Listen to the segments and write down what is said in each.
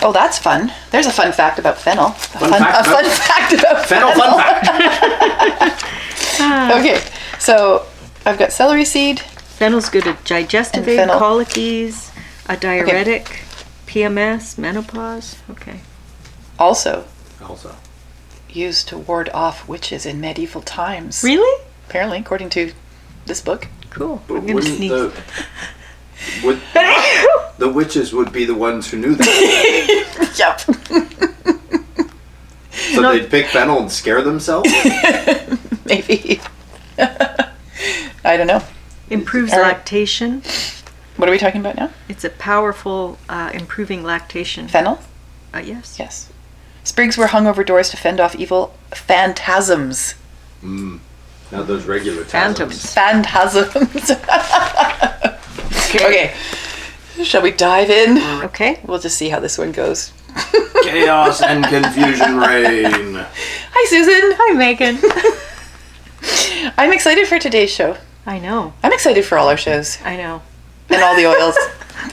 Oh, that's fun. There's a fun fact about fennel. A fun fact about Fennel fun fact. Okay, so I've got celery seed. Fennel's good at digestive aid, colices, a diuretic, PMS, menopause. Okay. Also Also. used to ward off witches in medieval times. Really? Apparently, according to this book. Cool. But I'm going to sneeze. The witches would be the ones who knew that. Yep. So they'd pick fennel and scare themselves? Maybe. I don't know. Improves All right. lactation. What are we talking about now? It's a powerful improving lactation. Fennel? Yes. Yes. Sprigs were hung over doors to fend off evil phantasms. Not those regular Phantoms. Phantasms. Okay. Shall we dive in? Okay. We'll just see how this one goes. Chaos and confusion reign. Hi, Susan. Hi, Megan. I'm excited for today's show. I know. I'm excited for all our shows I know. and all the oils.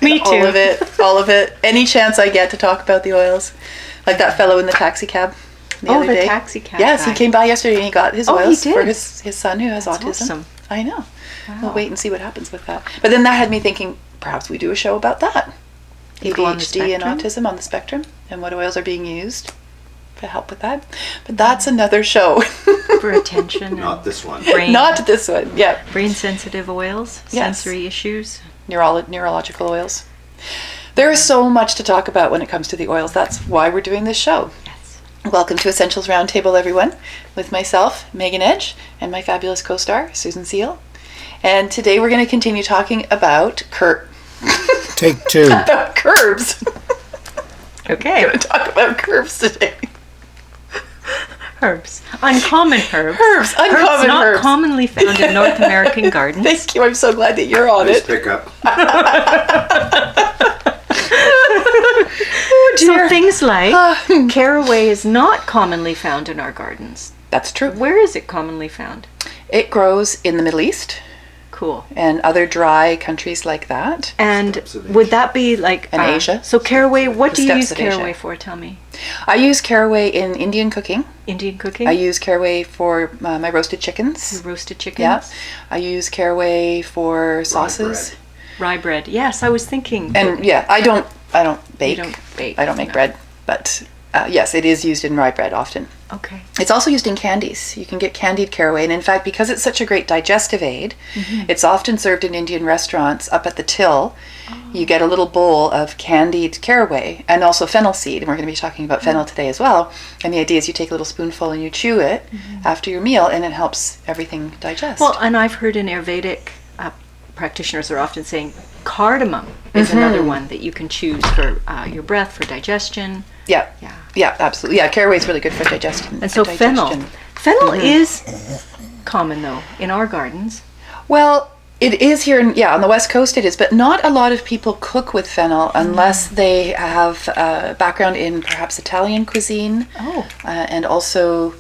Me too. All of it. All of it. Any chance I get to talk about the oils. Like that fellow in the taxi cab the other day. taxi cab. Yes, guy. he came by yesterday and he got his Oh, he oils did? for his son who has That's autism. awesome. I know. Wow. We'll wait and see what happens with that. But then that had me thinking, perhaps we do a show about that. People on the ADHD and spectrum? autism on the spectrum and what oils are being used to help with that. But that's another show. For attention. Not this one. Brain, Not this one. Yeah. brain sensitive oils, Yes. sensory issues. Neurological oils. There is so much to talk about when it comes to the oils. That's why we're doing this show. Yes. Welcome to Essentials Roundtable, everyone, with myself, Megan Edge, and my fabulous co-star, Susan Seale. And today we're going to continue talking about Take two. about curbs. Okay. We're going to talk about curbs today. Herbs. Uncommon herbs. Herbs, uncommon not herbs. commonly found in North American gardens. Thank you. I'm so glad that you're on Nice it. pickup. So things like caraway is not commonly found in our gardens. That's true. Where is it commonly found? It grows in the Middle East Cool. and other dry countries like that. And Steppes of would that be like And Asia. So caraway, what The do you steppes use of Asia. caraway for? Tell me. I use caraway in Indian cooking. Indian cooking? I use caraway for my roasted chickens. roasted chickens? Yeah. I use caraway for sauces. Rye bread. Yes, I was thinking. And yeah, I don't bake. You don't bake, I don't make no. bread, but yes, it is used in rye bread often. Okay. It's also used in candies. You can get candied caraway, and in fact, because it's such a great digestive aid, it's often served in Indian restaurants up at the till. You get a little bowl of candied caraway and also fennel seed, and we're going to be talking about fennel today as well. And the idea is you take a little spoonful and you chew it after your meal, and it helps everything digest. Well, and I've heard in Ayurvedic practitioners are often saying cardamom is another one that you can choose for your breath, for digestion. yeah, Yeah. yeah, absolutely. Yeah, caraway is really good for digestion. And so digestion. fennel is common though in our gardens. Well, it is here, on the West Coast it is, but not a lot of people cook with fennel unless they have a background in perhaps Italian cuisine. Oh. And also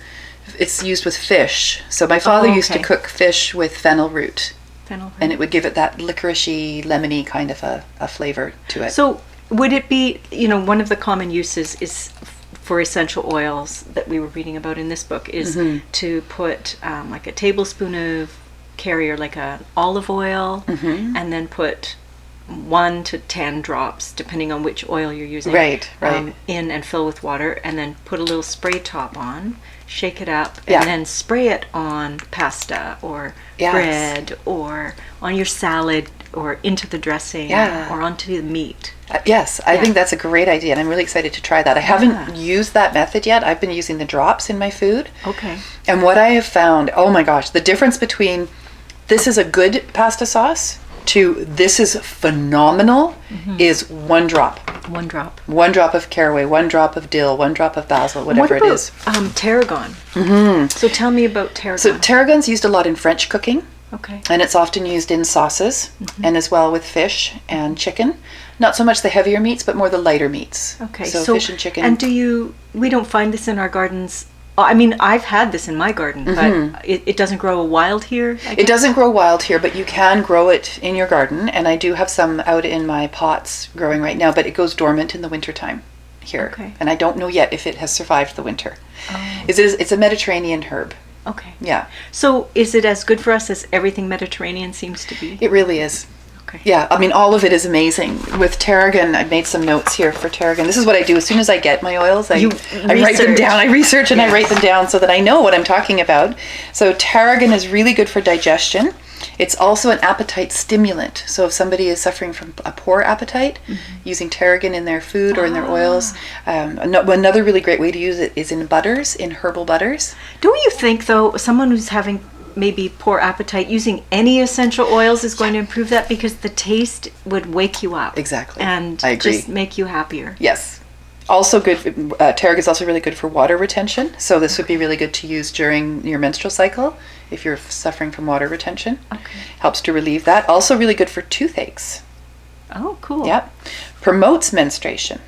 it's used with fish. So my father used to okay. cook fish with fennel root, Fennel. and it would give it that licoricey, lemony kind of a flavor to it. So would it be, one of the common uses is for essential oils that we were reading about in this book is to put like a tablespoon of carrier, like an olive oil, and then put 1 to 10 drops, depending on which oil you're using, Right. in and fill with water, and then put a little spray top on, shake it up, Yeah. and then spray it on pasta or Yes. bread or on your salad or into the dressing Yeah. or onto the meat. Yes, I Yeah. think that's a great idea, and I'm really excited to try that. I haven't used that method yet. I've been using the drops in my food. Okay. And what I have found, oh my gosh, the difference between this is a good pasta sauce to this is phenomenal is 1 drop. 1 drop. 1 drop of caraway, 1 drop of dill, 1 drop of basil, whatever what about, it is. Tarragon? So tell me about tarragon. So tarragon's used a lot in French cooking, okay. and it's often used in sauces and as well with fish and chicken. Not so much the heavier meats, but more the lighter meats. Okay. So fish and chicken. And we don't find this in our gardens. I mean, I've had this in my garden, but it doesn't grow wild here. I It guess? doesn't grow wild here, but you can grow it in your garden, and I do have some out in my pots growing right now, but it goes dormant in the wintertime here. Okay. And I don't know yet if it has survived the winter. It's a Mediterranean herb. Okay. Yeah, So is it as good for us as everything Mediterranean seems to be? it really is. Okay. Yeah, I mean, all of it is amazing. With tarragon, I made some notes here for tarragon. This is what I do. As soon as I get my oils, I write them down. I research and I write them down so that I know what I'm talking about. So tarragon is really good for digestion. It's also an appetite stimulant. So if somebody is suffering from a poor appetite, using tarragon in their food or in their oils. Another really great way to use it is in butters, in herbal butters. Don't you think, though, someone who's having maybe poor appetite, using any essential oils is going to improve that, because the taste would wake you up. Exactly. And I agree. just make you happier. Yes. Also good, tarragon is also really good for water retention. So this would be really good to use during your menstrual cycle if you're suffering from water retention. Okay. Helps to relieve that. Also really good for toothaches. Oh, cool. Yep. Promotes menstruation.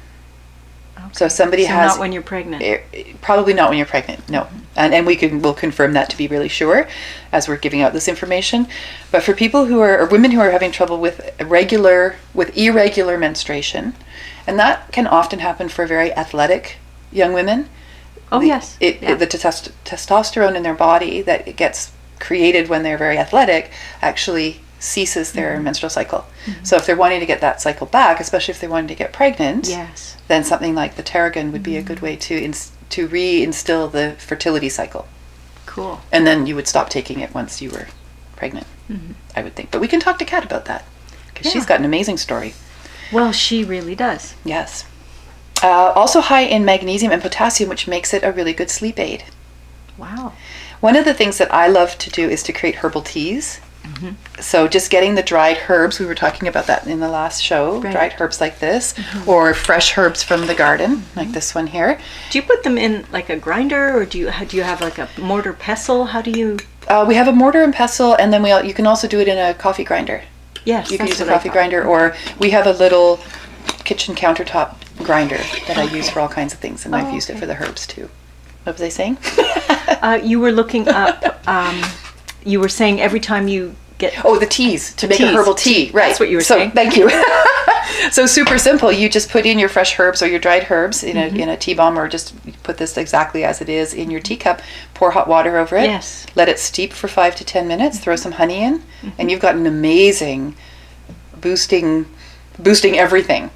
Okay. So if somebody So has... not when you're pregnant. Probably not when you're pregnant, no. And we'll confirm that to be really sure as we're giving out this information. But for people who are, or women who are having trouble with irregular menstruation, and that can often happen for very athletic young women. Oh, yes. The testosterone in their body that it gets created when they're very athletic actually ceases their menstrual cycle. So if they're wanting to get that cycle back, especially if they're wanting to get pregnant, Yes. then something like the tarragon would be a good way to reinstill the fertility cycle. Cool. And then you would stop taking it once you were pregnant, I would think. But we can talk to Kat about that, because she's got an amazing story. Well, she really does. Yes. Also high in magnesium and potassium, which makes it a really good sleep aid. Wow. One of the things that I love to do is to create herbal teas. So just getting the dried herbs, we were talking about that in the last show, Right. dried herbs like this, or fresh herbs from the garden, like this one here. Do you put them in like a grinder, or do you have like a mortar pestle? How do you? We have a mortar and pestle, and then you can also do it in a coffee grinder. Yes, You can that's use a what I coffee thought. grinder, or we have a little kitchen countertop grinder that I use for all kinds of things, and I've used it for the herbs too. What was I saying? You were looking up. You were saying every time you get. Oh, the teas, to make a teas. herbal tea. Right. That's what you were so, saying. Thank you. So super simple. You just put in your fresh herbs or your dried herbs in a tea bomb, or just put this exactly as it is in your teacup. Pour hot water over it. Yes. Let it steep for 5 to 10 minutes. Throw some honey in, and you've got an amazing boosting everything.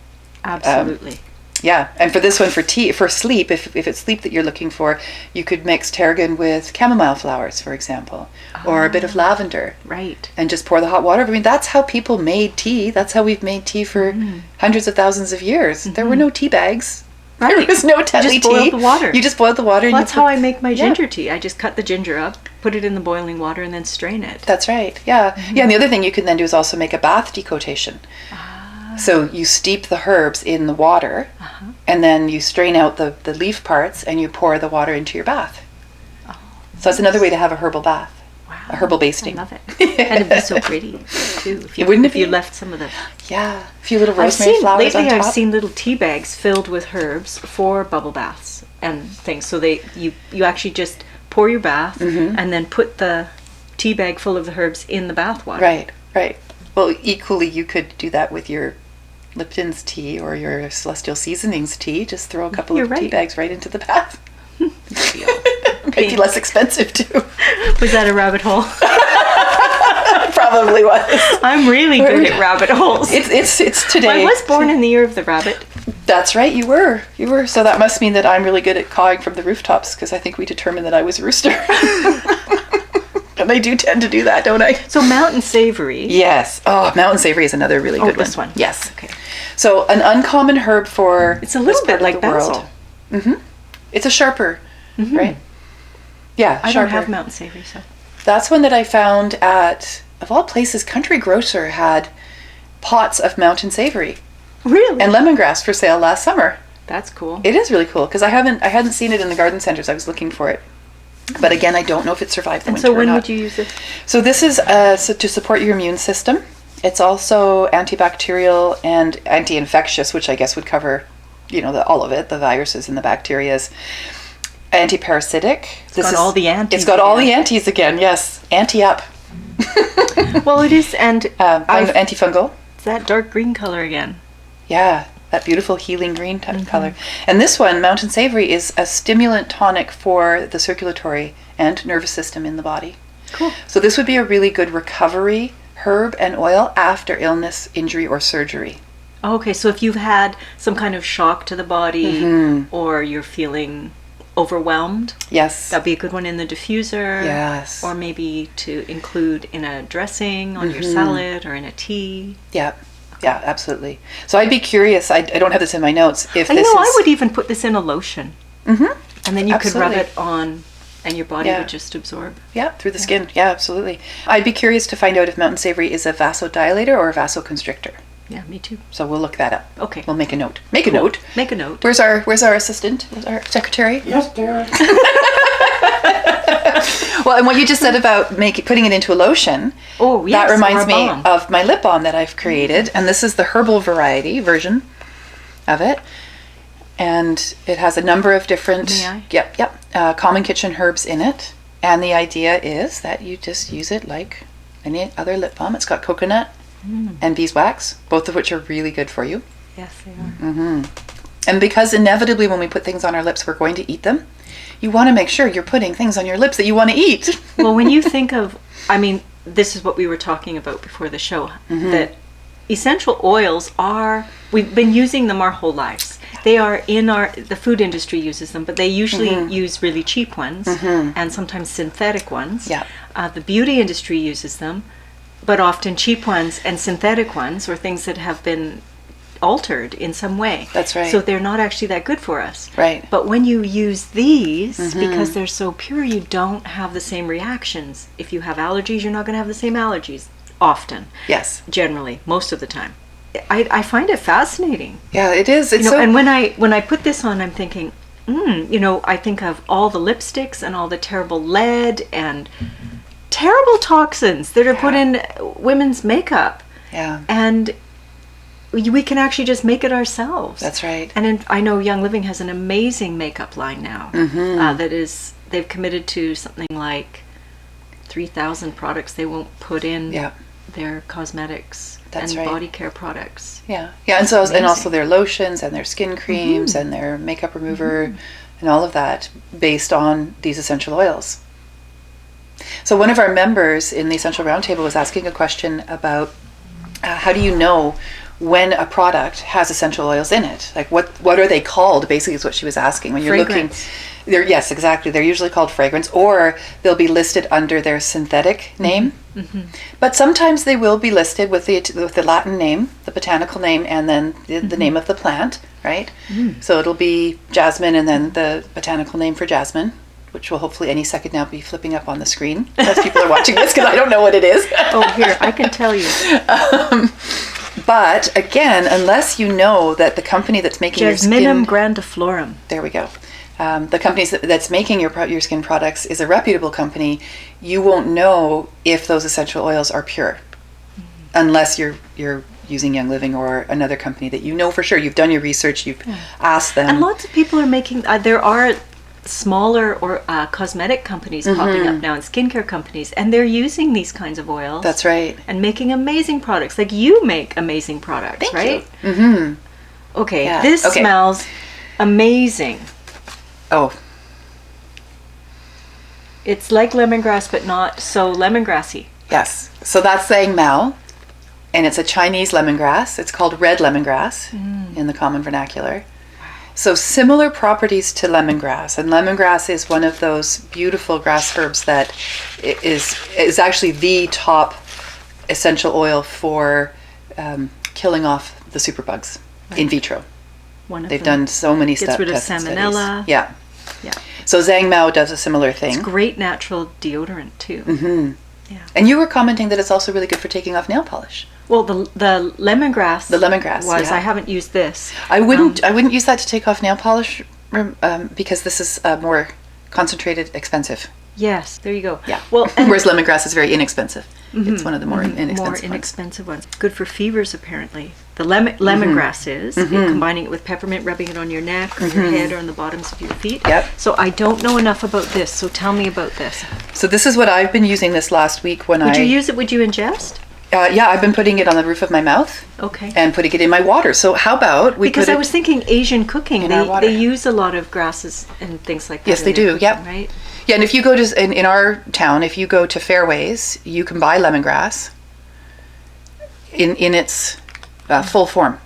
Absolutely. Yeah, and for this one, for sleep, if it's sleep that you're looking for, you could mix tarragon with chamomile flowers, for example, or a bit of lavender, Right. and just pour the hot water. I mean, that's how people made tea. That's how we've made tea for hundreds of thousands of years. There were no tea bags. Right. There was no Tetley tea. You just boiled the water. You just boiled the water. Well, and that's how I make my Yeah. ginger tea. I just cut the ginger up, put it in the boiling water, and then strain it. That's right. Yeah. Yeah. And the other thing you can then do is also make a bath decoction. So you steep the herbs in the water, and then you strain out the leaf parts, and you pour the water into your bath. Oh, So that's another way to have a herbal bath, wow. a herbal basting. I love it. And it'd be so pretty too Wouldn't it if you be? left some of the. Yeah, a few little rosemary flowers lately on top. I've seen little tea bags filled with herbs for bubble baths and things. So you actually just pour your bath and then put the tea bag full of the herbs in the bath water. Right, right. Well, equally, you could do that with your Lipton's tea or your Celestial Seasonings tea. Just throw a couple You're of tea right. bags right into the bath. Might be less expensive too. Was that a rabbit hole? Probably was. I'm really good at rabbit holes. It's today. I was born in the year of the rabbit. That's right, you were. So that must mean that I'm really good at cawing from the rooftops, because I think we determined that I was a rooster. And I do tend to do that, don't I? So mountain savory. Yes. Oh, mountain savory is another really good this one. Yes. Okay. So an uncommon herb for It's a little this part bit like of the world. basil. It's a sharper, right? Yeah, I sharper. don't have mountain savory, so. That's one that I found at, of all places, Country Grocer had pots of mountain savory Really? and lemongrass for sale last summer. That's cool. It is really cool, because I hadn't seen it in the garden centers. I was looking for it. But again, I don't know if it survived the And winter so or when not. would you use it? So this is to support your immune system. It's also antibacterial and anti-infectious, which I guess would cover, all of it, the viruses and the bacterias. Anti-parasitic. It's got all the antis. It's got all the antis again, yes. Anti-up. Well, it is, and Antifungal. it's that dark green color again. Yeah. that beautiful healing green color. And this one, Mountain Savory, is a stimulant tonic for the circulatory and nervous system in the body. Cool. So this would be a really good recovery herb and oil after illness, injury, or surgery. Okay, so if you've had some kind of shock to the body or you're feeling overwhelmed, Yes. that'd be a good one in the diffuser. Yes. Or maybe to include in a dressing on your salad or in a tea. Yeah. Yeah, absolutely. So I'd be curious, I don't have this in my notes, if You this know, is... I would even put this in a lotion. And then you could rub Absolutely. it on and your body Yeah. would just absorb. Yeah, through the skin. Yeah, absolutely. I'd be curious to find out if Mountain Savory is a vasodilator or a vasoconstrictor. Yeah, me too. So we'll look that up. Okay. We'll make a note. Make a note. Make a note. Where's our assistant? Where's our secretary? Yes, dear. Well, and what you just said about putting it into a lotion, Oh, yes, that or reminds a me balm. of my lip balm that I've created, and this is the herbal variety version of it. And it has a number of different May I? common kitchen herbs in it. And the idea is that you just use it like any other lip balm. It's got coconut and beeswax, both of which are really good for you. Yes, they are. And because inevitably when we put things on our lips, we're going to eat them, you want to make sure you're putting things on your lips that you want to eat. Well, when you think of, I mean, this is what we were talking about before the show, that essential oils we've been using them our whole lives. They are the food industry uses them, but they usually use really cheap ones and sometimes synthetic ones. Yeah. The beauty industry uses them, but often cheap ones and synthetic ones, or things that have been altered in some way. That's right. So they're not actually that good for us. Right. But when you use these, because they're so pure, you don't have the same reactions. If you have allergies, you're not going to have the same allergies often. Yes. Generally, most of the time. I find it fascinating. Yeah, it is. It's And when I put this on, I'm thinking, I think of all the lipsticks and all the terrible lead and terrible toxins that are put in women's makeup. Yeah. And we can actually just make it ourselves. That's right. And I know Young Living has an amazing makeup line now. They've committed to something like 3,000 products they won't put in their cosmetics and body care products. Yeah, and also their lotions and their skin creams and their makeup remover and all of that based on these essential oils. So one of our members in the Essential Roundtable was asking a question about how do you know when a product has essential oils in it? Like what are they called? Basically, is what she was asking. When you're Fragrance. looking, yes, exactly. They're usually called fragrance, or they'll be listed under their synthetic name. But sometimes they will be listed with the Latin name, the botanical name, and then the name of the plant, right? So it'll be jasmine, and then the botanical name for jasmine, which will hopefully any second now be flipping up on the screen as people are watching this, because I don't know what it is. Oh, here, I can tell you. But again, unless you know that the company that's making your Jasminum skin, grandiflorum. there we go. The company that's making your skin products is a reputable company. You won't know if those essential oils are pure, unless you're using Young Living or another company that you know for sure. You've done your research. You've asked them. And lots of people are making. There are smaller or cosmetic companies popping up now, and skincare companies, and they're using these kinds of oils. That's right. And making amazing products. Like you make amazing products, Thank right? you. Okay, Yeah. this Okay. smells amazing. Oh, It's like lemongrass, but not so lemongrassy. yes. So that's Zhang Mao, and it's a Chinese lemongrass. It's called red lemongrass in the common vernacular. So similar properties to lemongrass, and lemongrass is one of those beautiful grass herbs that is actually the top essential oil for killing off the superbugs in vitro. One of They've them done so many gets rid of test salmonella. studies. Yeah. Yeah, So Zhang Mao does a similar thing. great natural deodorant too. And you were commenting that it's also really good for taking off nail polish. Well, the lemongrass. The lemongrass, was. yeah. I haven't used this. I wouldn't use that to take off nail polish because this is more concentrated, expensive. Yes, there you go. Yeah. Well, and Whereas lemongrass is very inexpensive. It's one of the more inexpensive ones. Good for fevers, apparently. The lemongrass is, combining it with peppermint, rubbing it on your neck or your head or on the bottoms of your feet. Yep. So I don't know enough about this, so tell me about this. So this is what I've been using this last week when Would you use it? Would you ingest? Yeah, I've been putting it on the roof of my mouth. Okay. And putting it in my water. So how about we Because put I it was thinking Asian cooking, in our water. they use a lot of grasses and things like that. Yes, in they their do. cooking, Yep. Right? Yeah, and if you go to in our town, if you go to Fairways, you can buy lemongrass in its full form.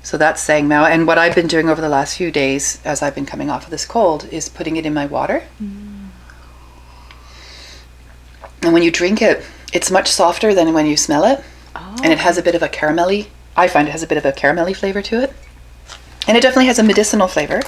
So that's Sang Mao. And what I've been doing over the last few days, as I've been coming off of this cold, is putting it in my water. And when you drink it, it's much softer than when you smell it. Oh. And it has a bit of a caramelly, I find it has a bit of a caramelly flavor to it. And it definitely has a medicinal flavor,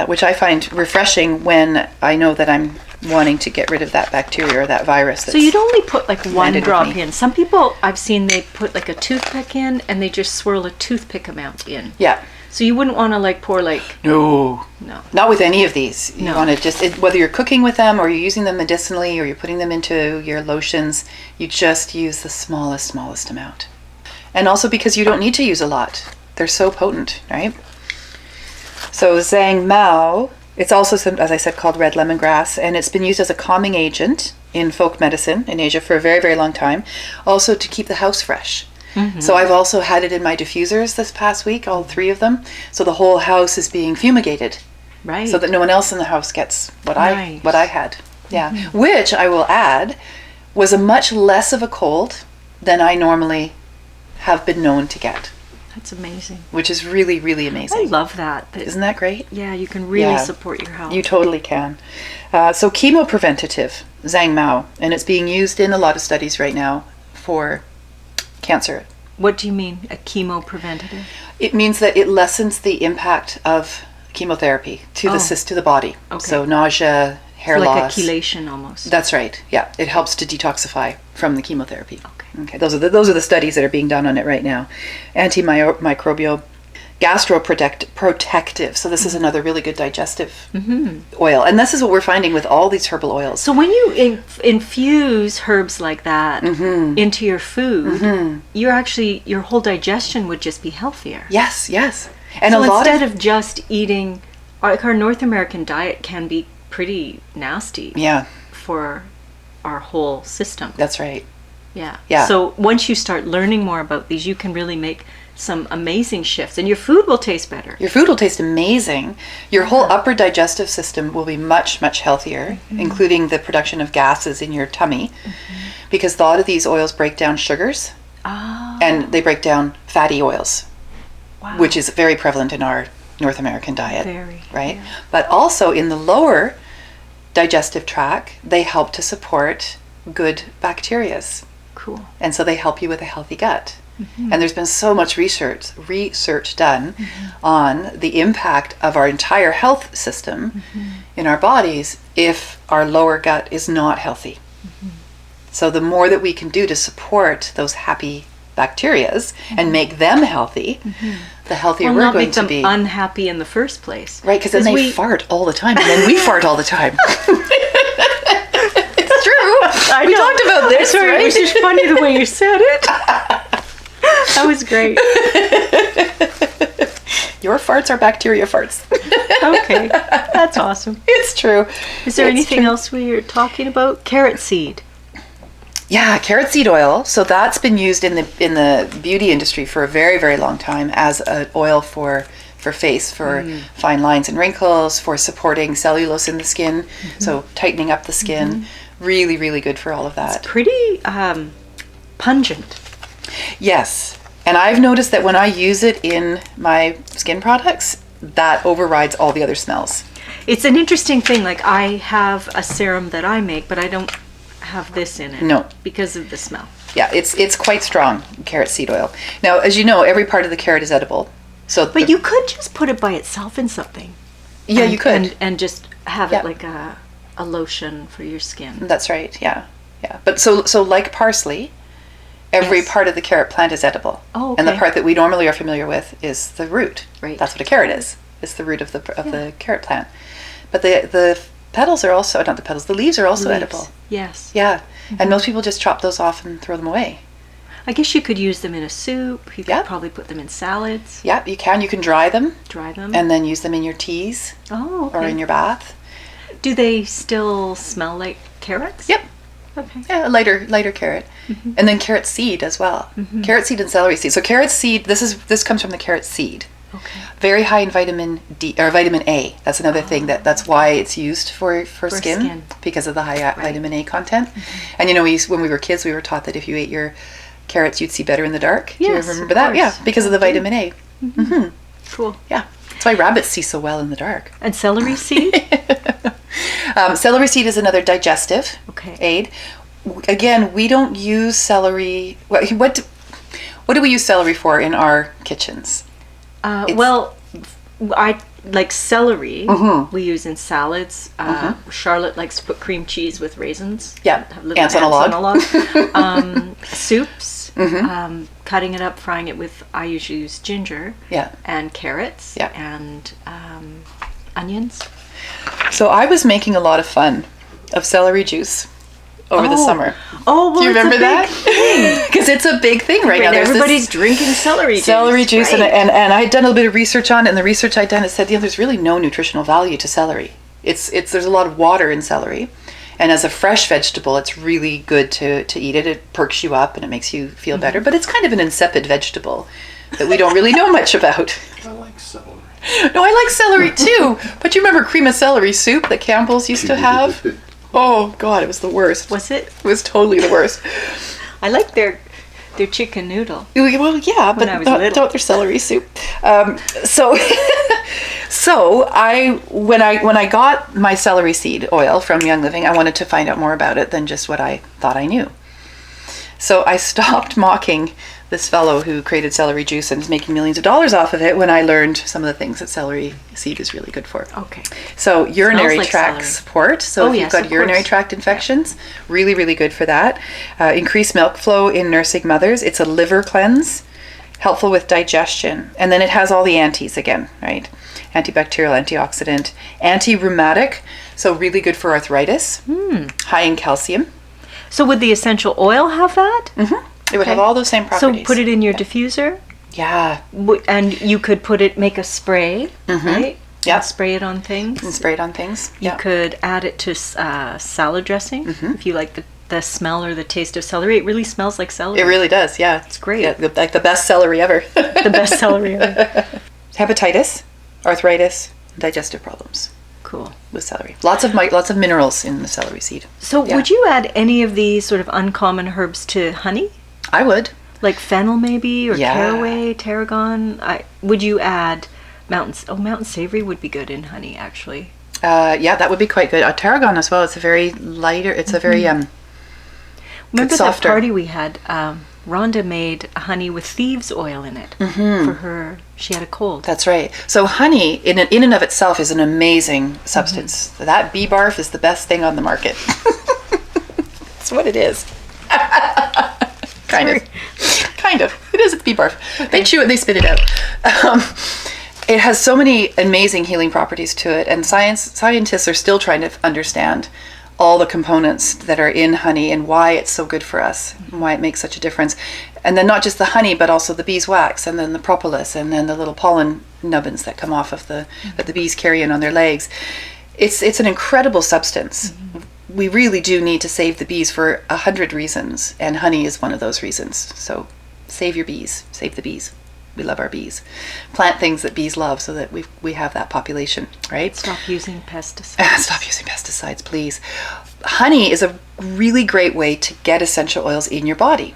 which I find refreshing when I know that I'm wanting to get rid of that bacteria or that virus. So you'd only put like one landed with drop me. in. Some people I've seen they put like a toothpick in and they just swirl a toothpick amount in. Yeah. So you wouldn't want to like pour like No. no. Not with any of these. You No. want to just, whether you're cooking with them or you're using them medicinally or you're putting them into your lotions, you just use the smallest amount. And also because you don't need to use a lot. They're so potent, right? So Zhang Mao, it's also, as I said, called red lemongrass, and it's been used as a calming agent in folk medicine in Asia for a very, very long time. Also to keep the house fresh. So I've also had it in my diffusers this past week, all 3 of them. So the whole house is being fumigated. Right. So that no one else in the house gets what I had. Yeah. Which I will add was a much less of a cold than I normally have been known to get, That's amazing. which is really, really amazing. I love that. Isn't that great? Yeah, you can really Yeah. support your health. You totally can. So chemo preventative, Zhang Mao, and it's being used in a lot of studies right now for cancer. What do you mean, a chemo preventative? It means that it lessens the impact of chemotherapy to Oh. to the body. Okay. So nausea, hair Like loss. a chelation almost. That's right. Yeah, it helps to detoxify from the chemotherapy. Okay. Okay. Those are the studies that are being done on it right now. Antimicrobial, gastroprotective. So this is another really good digestive oil, and this is what we're finding with all these herbal oils. So when you infuse herbs like that into your food, you're actually, your whole digestion would just be healthier. Yes, yes. And So a lot instead of just eating, like our North American diet can be pretty nasty yeah, for our whole system. that's right. Yeah. Yeah. So once you start learning more about these, you can really make some amazing shifts, and your food will taste better. Your food will taste amazing. Your whole upper digestive system will be much, much healthier, including the production of gases in your tummy, because a lot of these oils break down sugars Ah. and they break down fatty oils, Wow. which is very prevalent in our North American diet, Very, right? yeah. But also in the lower digestive tract, they help to support good bacterias. Cool. And so they help you with a healthy gut. And there's been so much research done on the impact of our entire health system in our bodies if our lower gut is not healthy. So the more that we can do to support those happy bacterias and make them healty, the healthier Or we're not going make to them be. unhappy in the first place. Right, because then they fart all the time, and then we fart all the time. It's true. We talked about this, Sorry, right? it was just funny the way you said it. That was great. Your farts are bacteria farts. Okay, that's awesome. It's true. Is there It's anything true. else we are talking about? Carrot seed. Yeah, carrot seed oil. So that's been used in the beauty industry for a very, very long time as an oil for face, for fine lines and wrinkles, for supporting cellulose in the skin, so tightening up the skin. Really, really good for all of that. Pretty pungent. Yes. And I've noticed that when I use it in my skin products, that overrides all the other smells. It's an interesting thing. Like, I have a serum that I make, but I don't have this in it. No. Because of the smell. Yeah, it's quite strong, carrot seed oil. Now, as you know, every part of the carrot is edible. So But you could just put it by itself in something. yeah, And- you could. And just have Yeah. it like a lotion for your skin. That's right. Yeah. Yeah. But so like parsley, every Yes. part of the carrot plant is edible. Oh, And the okay. part that we normally are familiar with is the root. Right. That's what a carrot is. It's the root of the carrot plant. But the petals are also, not the petals, the leaves are also Leaves. edible. Yes. Yeah. And most people just chop those off and throw them away. I guess you could use them in a soup. You could Yeah. probably put them in salads, Yeah, you can. You can dry them dry them. and then use them in your teas oh, okay. or in your bath. Do they still smell like carrots? Yep. Okay. Yeah, a lighter carrot. And then carrot seed as well. Carrot seed and celery seed. So carrot seed, this comes from the carrot seed. Okay. Very high in vitamin D or vitamin A. That's another thing that's why it's used for skin, because of the high vitamin A content. And when we were kids, we were taught that if you ate your carrots, you'd see better in the dark. Yes, Do you remember that? course. Yeah, because of the vitamin A. Cool. Yeah, that's why rabbits see so well in the dark. And celery seed? Celery seed is another digestive aid. Again, we don't use celery. What do we use celery for in our kitchens? Well, I like celery. We use in salads. Charlotte likes to put cream cheese with raisins. Yeah, have little ants on a log. Soups. Cutting it up, frying it with. I usually use ginger. Yeah. And carrots. Yeah. And onions. So I was making a lot of fun of celery juice over the summer. Oh, well, do you remember that? Because it's a big thing right now. Everybody's drinking celery juice. Right. and I had done a little bit of research on it, and the research I'd done, it said, there's really no nutritional value to celery. There's a lot of water in celery, and as a fresh vegetable, it's really good to eat it. It perks you up and it makes you feel better, but it's kind of an insipid vegetable that we don't really know much about. I like celery. No, I like celery too, but you remember cream of celery soup that Campbell's used to have? Oh God, it was the worst. Was it? It was totally the worst. I like their chicken noodle. Well, yeah, but not their celery soup. So when I got my celery seed oil from Young Living, I wanted to find out more about it than just what I thought I knew. So I stopped mocking this fellow who created celery juice and is making millions of dollars off of it when I learned some of the things that celery seed is really good for. Okay. So urinary tract celery. support. So if you've got urinary tract infections, really, really good for that. Increased milk flow in nursing mothers. It's a liver cleanse, helpful with digestion. And then it has all the antis again, right? Antibacterial, antioxidant, anti-rheumatic. So really good for arthritis. High in calcium. So would the essential oil have that? It would have all those same properties. So put it in your diffuser? Yeah. And you could make a spray, right? Yeah. And spray it on things. And spray it on things. You could add it to salad dressing if you like the smell or the taste of celery. It really smells like celery. It really does, yeah. It's great. Yeah, like the best celery ever. The best celery ever. Hepatitis, arthritis, digestive problems. Cool. With celery. Lots of minerals in the celery seed. So would you add any of these sort of uncommon herbs to honey? I would. Like fennel maybe, or caraway, tarragon. Would you add mountain savory would be good in honey actually. Yeah, that would be quite good. Tarragon as well. It's a very lighter. It's a very Remember that party we had? Rhonda made honey with thieves oil in it for her. She had a cold. That's right. So honey, in and of itself, is an amazing substance. That bee barf is the best thing on the market. That's what it is. Kind of. It is. It's bee barf. They chew it and they spit it out. It has so many amazing healing properties to it, and scientists are still trying to understand all the components that are in honey and why it's so good for us and why it makes such a difference. And then not just the honey, but also the beeswax, and then the propolis, and then the little pollen nubbins that come off of that the bees carry in on their legs. It's an incredible substance. We really do need to save the bees for 100 reasons, and honey is one of those reasons. So save your bees, save the bees. We love our bees. Plant things that bees love so that we have that population, right? Stop using pesticides. Stop using pesticides, please. Honey is a really great way to get essential oils in your body.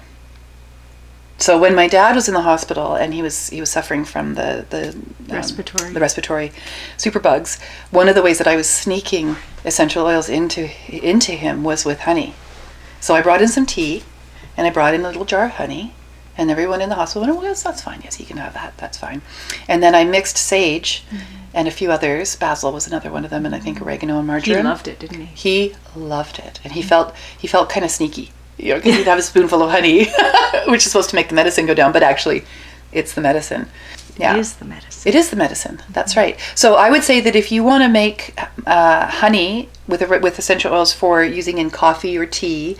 So when my dad was in the hospital and he was suffering from the respiratory superbugs, one of the ways that I was sneaking essential oils into him was with honey. So I brought in some tea, and I brought in a little jar of honey. And everyone in the hospital went, oh, well, that's fine. Yes, you can have that. That's fine. And then I mixed sage and a few others. Basil was another one of them, and I think oregano and marjoram. He loved it, didn't he? He loved it. And he felt kind of sneaky, because he'd have a spoonful of honey, which is supposed to make the medicine go down, but actually it's the medicine. Yeah. It is the medicine. It is the medicine. That's right. So I would say that if you want to make honey with essential oils for using in coffee or tea,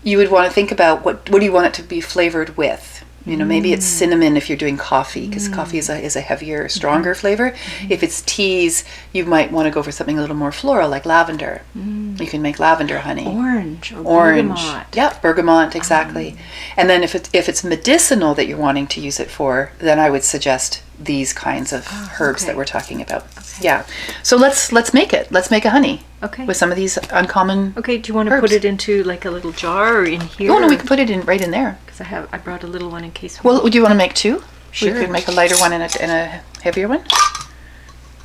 you would want to think about what do you want it to be flavored with. You know, maybe it's cinnamon if you're doing coffee, because coffee is a heavier, stronger flavor. If it's teas, you might want to go for something a little more floral, like lavender. You can make lavender honey. Orange or bergamot. Yeah, bergamot, exactly. And then if it's medicinal that you're wanting to use it for, then I would suggest these kinds of herbs that we're talking about. Okay. Yeah. So let's make it. Let's make a honey. Okay. With some of these uncommon Okay, do you want to put it into like a little jar or in here? Oh, no, we can put it in right in there. Because I brought a little one in case. Well, would you want to make two? Sure. We could make a lighter one and a heavier one?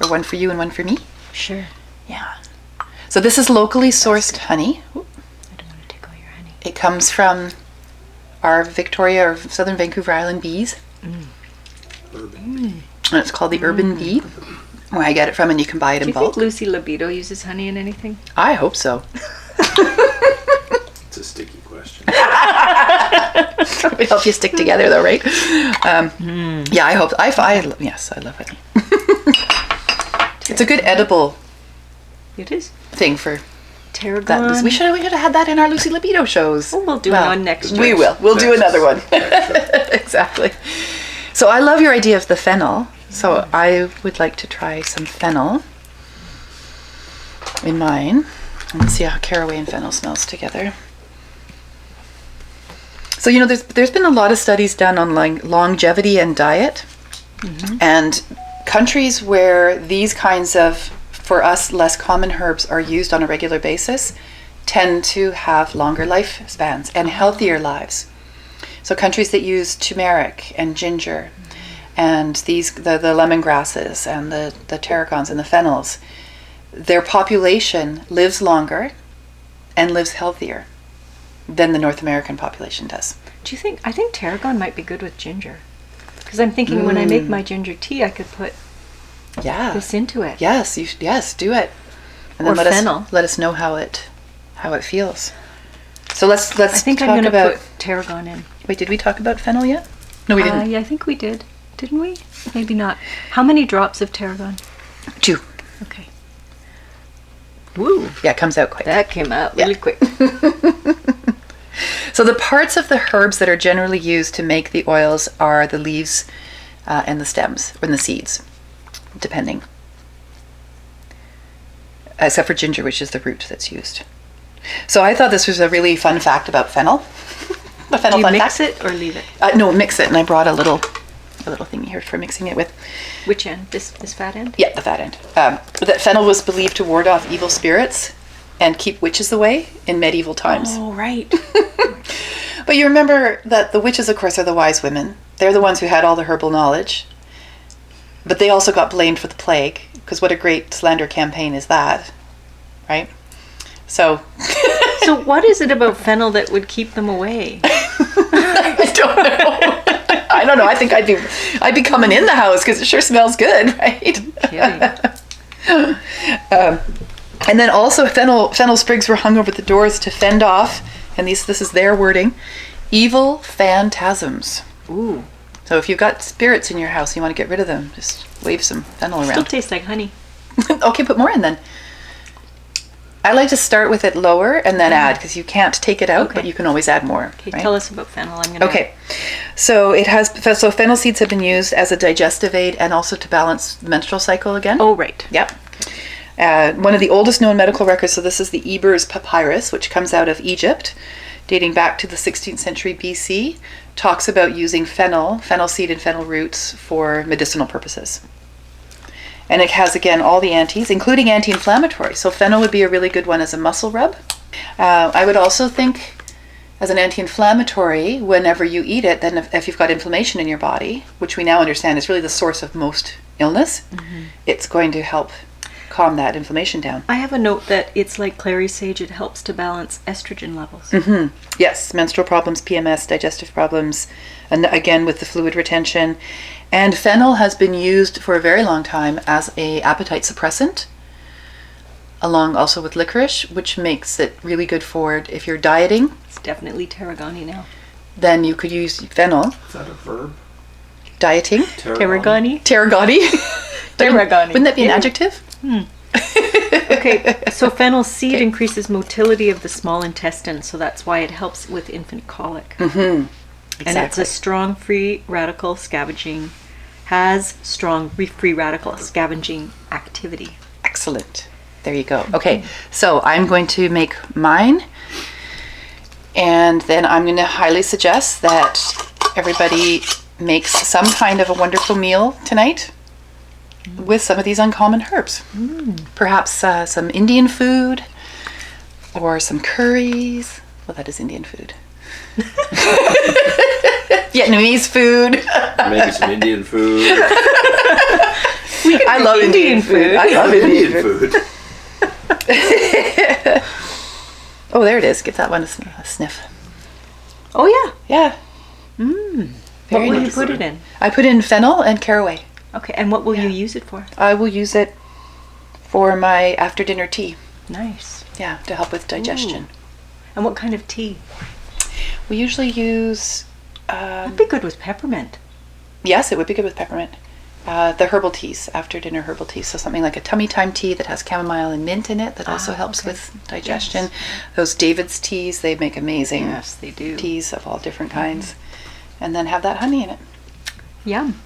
Or one for you and one for me? Sure. Yeah. So this is locally sourced honey. I don't want to take all your honey. It comes from our Victoria or Southern Vancouver Island bees. Urban. And it's called the urban bee, where I get it from, and you can buy it Do in you bulk. think Lucy Libido uses honey in anything? I hope so. It's a sticky question. It would help you stick together, though, right? Yeah, I hope. Yes, I love honey. It's a good edible It is. thing for Tarragon. that. We should have had that in our Lucy Libido shows. Oh, we'll do one next We year. will. We'll do Next. another one. Exactly. So I love your idea of the fennel. So I would like to try some fennel in mine. Let's see how caraway and fennel smells together. So, you know, there's been a lot of studies done on longevity and diet. And countries where these kinds of, for us, less common herbs are used on a regular basis tend to have longer lifespans and healthier lives. So countries that use turmeric and ginger and the lemongrasses and the tarragons and the fennels, their population lives longer and lives healthier than the North American population does. Do you think? I think tarragon might be good with ginger. Because I'm thinking when I make my ginger tea, I could put this into it. Yes, yes, do it. And Or then fennel. let us know how it feels. So let's I think talk I'm going to about. put tarragon in. Wait, did we talk about fennel yet? No, we didn't. Yeah, I think we did. Didn't we? Maybe not. How many drops of tarragon? 2. Okay. Woo. Yeah, it comes out quick. That came out really quick. So the parts of the herbs that are generally used to make the oils are the leaves and the stems, or the seeds, depending. Except for ginger, which is the root that's used. So I thought this was a really fun fact about fennel. The fennel Do you fun mix fact. it or leave it? No, mix it, and I brought a little thing here for mixing it with. Which end? This fat end? Yeah, the fat end. That fennel was believed to ward off evil spirits and keep witches away in medieval times. Oh, right. But you remember that the witches, of course, are the wise women. They're the ones who had all the herbal knowledge. But they also got blamed for the plague, because what a great slander campaign is that, right? So... So what is it about fennel that would keep them away? I don't know. I don't know. I think I'd be coming in the house because it sure smells good, right? And then also fennel sprigs were hung over the doors to fend off, and this is their wording, evil phantasms. Ooh. So if you've got spirits in your house and you want to get rid of them, just wave some fennel Still around. tastes like honey. Okay, put more in then. I like to start with it lower and then add, because you can't take it out, but you can always add more. Okay, right? tell us about fennel. I'm gonna. Okay, so fennel seeds have been used as a digestive aid and also to balance the menstrual cycle again. Oh, right. Yep. One of the oldest known medical records, so this is the Ebers Papyrus, which comes out of Egypt, dating back to the 16th century BC, talks about using fennel seed and fennel roots for medicinal purposes. And it has, again, all the antis, including anti-inflammatory. So fennel would be a really good one as a muscle rub. I would also think as an anti-inflammatory, whenever you eat it, then if you've got inflammation in your body, which we now understand is really the source of most illness, it's going to help calm that inflammation down. I have a note that it's like clary sage. It helps to balance estrogen levels. Yes, menstrual problems, PMS, digestive problems, and again with the fluid retention. And fennel has been used for a very long time as a appetite suppressant, along also with licorice, which makes it really good for if you're dieting. It's definitely tarragoni now. Then you could use fennel. Is that a verb? Dieting. Tarragoni. Tarragoni. Tarragoni. Wouldn't that be an adjective? Okay, so fennel seed increases motility of the small intestine, so that's why it helps with infant colic. And it's Exactly. a strong free radical scavenging, has strong free radical scavenging activity. Excellent. There you go. Okay, so I'm going to make mine, and then I'm going to highly suggest that everybody makes some kind of a wonderful meal tonight with some of these uncommon herbs. Perhaps some Indian food or some curries. Well, that is Indian food. Vietnamese food. Maybe some Indian food. I love Indian food. I love Indian food. Oh, there it is. Give that one a sniff. Oh yeah. Yeah. What Very will you nice. put it in? I put in fennel and caraway. Okay, and what will you use it for? I will use it for my after dinner tea. Nice. Yeah, to help with digestion. And what kind of tea? We usually use, That'd be good with peppermint. yes, it would be good with peppermint. The herbal teas, after dinner herbal teas. So something like a tummy time tea that has chamomile and mint in it that also helps okay. with digestion. Those David's teas, they make amazing Yes, they do. teas of all different kinds. And then have that honey in it. Yum.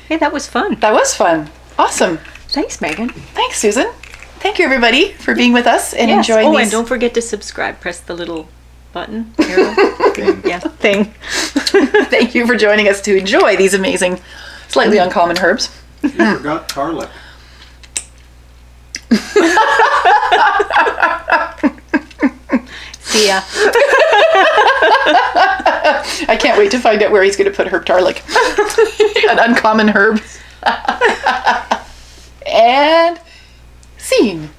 Hey, that was fun. That was fun. Awesome. Thanks, Megan. Thanks, Susan. Thank you, everybody, for being with us and Yes. enjoying Oh, these. and don't forget to subscribe. Press the little button. Arrow. Yeah, thing. Thank you for joining us to enjoy these amazing, slightly uncommon herbs. You forgot Tarlek. See ya. I can't wait to find out where he's going to put herb Tarlek. An uncommon herb. And scene.